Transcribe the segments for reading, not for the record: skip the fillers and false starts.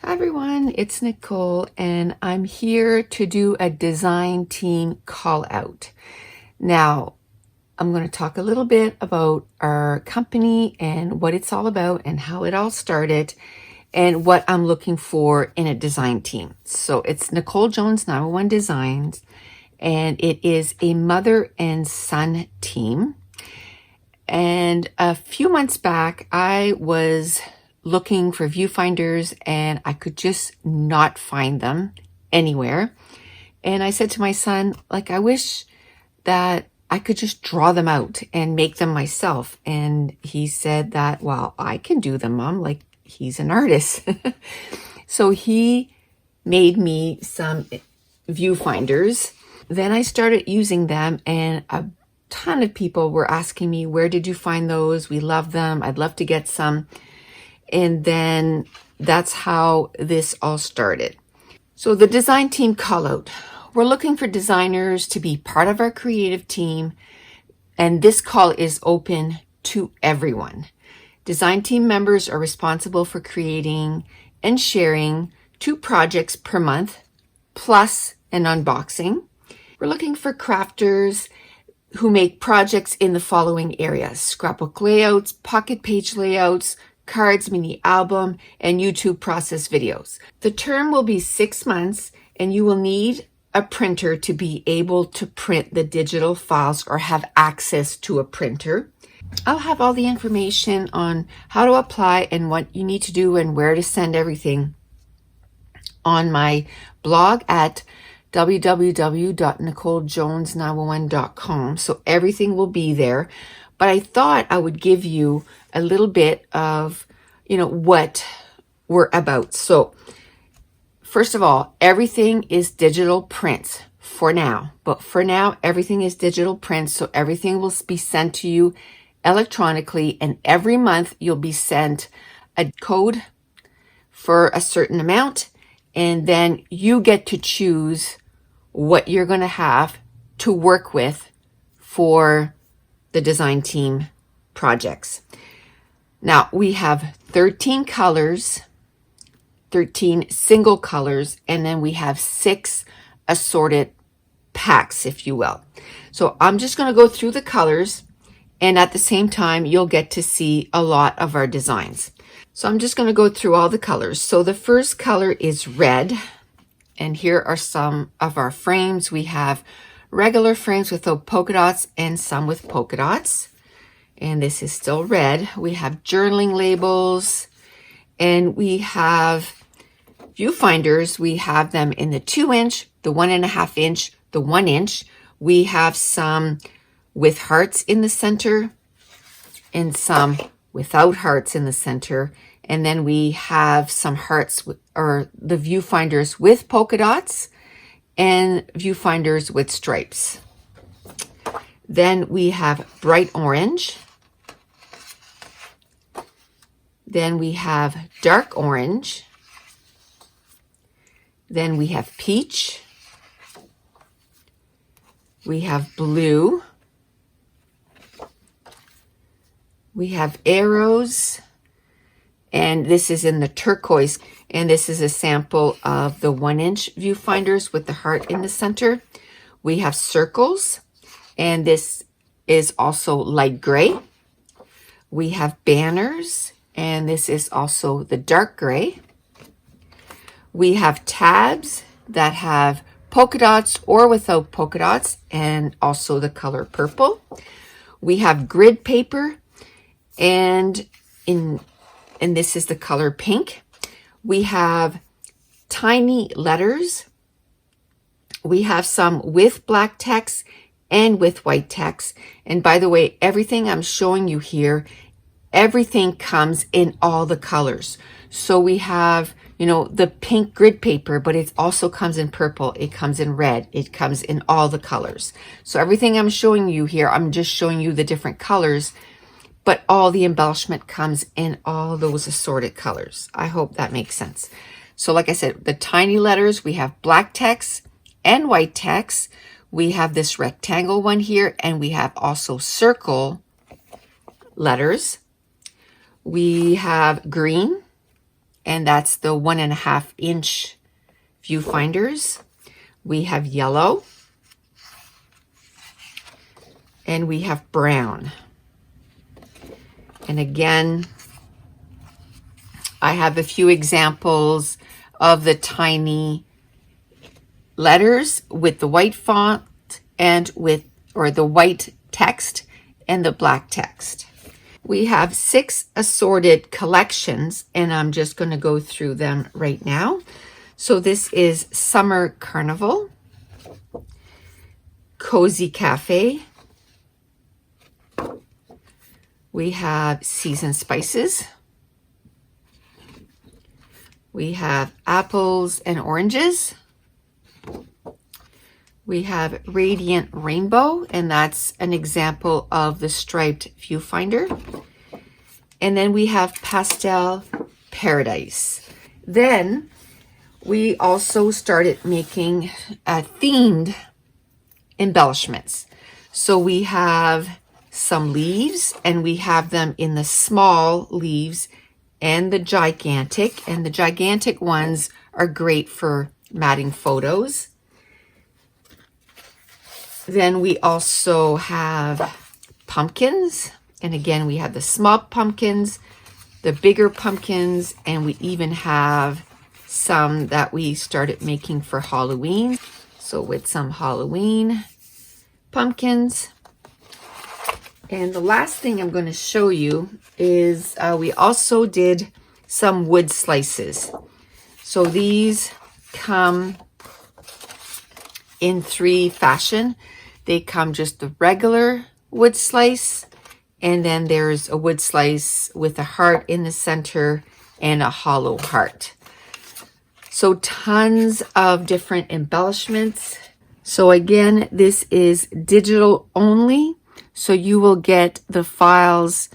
Hi everyone, it's Nicole and I'm here to do a design team call out. Now, I'm going to talk a little bit about our company and what it's all about and how it all started and what I'm looking for in a design team. So it's Nicole Jones 911 Designs, and it is a mother and son team. And a few months back, I was looking for viewfinders and I could just not find them anywhere. And I said to my son, I wish that I could just draw them out and make them myself. And he said that, well, I can do them, Mom. He's an artist. So he made me some viewfinders. Then I started using them, and a ton of people were asking me, where did you find those? We love them. I'd love to get some. And then that's how this all started. So the design team call out. We're looking for designers to be part of our creative team, and this call is open to everyone. Design team members are responsible for creating and sharing 2 projects per month, plus an unboxing. We're looking for crafters who make projects in the following areas: scrapbook layouts, pocket page layouts, cards, mini album, and YouTube process videos. The term will be 6 months, and you will need a printer to be able to print the digital files or have access to a printer. I'll have all the information on how to apply and what you need to do and where to send everything on my blog at www.nicolejones911.com. So everything will be there. But I thought I would give you a little bit of, what we're about. So first of all, everything is digital prints for now. But for now, everything is digital prints. So everything will be sent to you electronically. And every month you'll be sent a code for a certain amount. And then you get to choose what you're going to have to work with for the design team projects. Now, we have 13 colors, 13 single colors, and then we have 6 assorted packs, if you will. So I'm just going to go through the colors, and at the same time, you'll get to see a lot of our designs. So I'm just going to go through all the colors. So the first color is red. And here are some of our frames. We have regular frames without polka dots and some with polka dots. And this is still red. We have journaling labels. And we have viewfinders. We have them in the 2-inch, the 1.5 inch, the 1 inch. We have some with hearts in the center and some without hearts in the center. And then we have some hearts or the viewfinders with polka dots and viewfinders with stripes. Then we have bright orange. Then we have dark orange. Then we have peach. We have blue. We have arrows. And this is in the turquoise, and this is a sample of the 1-inch viewfinders with the heart in the center. We have circles, and this is also light gray. We have banners, and this is also the dark gray. We have tabs that have polka dots or without polka dots, and also the color purple. We have grid paper, and this is the color pink. We have tiny letters. We have some with black text and with white text. And by the way, everything I'm showing you here, everything comes in all the colors. So we have, the pink grid paper, but it also comes in purple. It comes in red. It comes in all the colors. So everything I'm showing you here, I'm just showing you the different colors, but all the embellishment comes in all those assorted colors. I hope that makes sense. So like I said, the tiny letters, we have black text and white text. We have this rectangle one here, and we have also circle letters. We have green and that's the 1.5-inch viewfinders. We have yellow, and we have brown. And again, I have a few examples of the tiny letters with the white font and the white text and the black text. We have 6 assorted collections, and I'm just going to go through them right now. So this is Summer Carnival, Cozy Cafe. We have Seasoned Spices. We have Apples and Oranges. We have Radiant Rainbow, and that's an example of the striped viewfinder. And then we have Pastel Paradise. Then we also started making themed embellishments. So we have some leaves, and we have them in the small leaves and the gigantic. And the gigantic ones are great for matting photos. Then we also have pumpkins. And again, we have the small pumpkins, the bigger pumpkins, and we even have some that we started making for Halloween. So with some Halloween pumpkins. And the last thing I'm going to show you is we also did some wood slices. So these come in 3 fashion. They come just the regular wood slice, and then there's a wood slice with a heart in the center and a hollow heart. So tons of different embellishments. So again, this is digital only. So you will get the files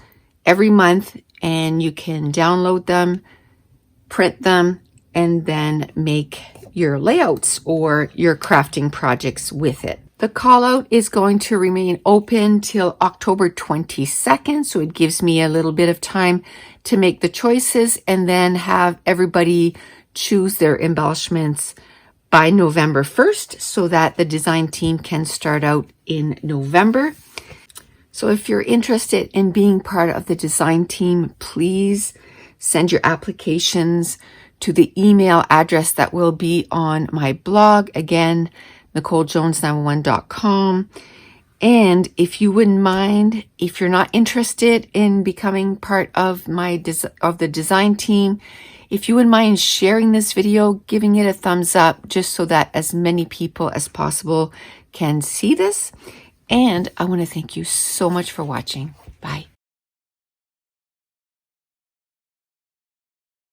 every month, and you can download them, print them, and then make your layouts or your crafting projects with it. The call out is going to remain open till October 22nd, so it gives me a little bit of time to make the choices and then have everybody choose their embellishments by November 1st so that the design team can start out in November. So if you're interested in being part of the design team, please send your applications to the email address that will be on my blog. Again, NicoleJones911.com. And if you wouldn't mind, if you're not interested in becoming part of the design team, if you wouldn't mind sharing this video, giving it a thumbs up, just so that as many people as possible can see this. And I want to thank you so much for watching. Bye.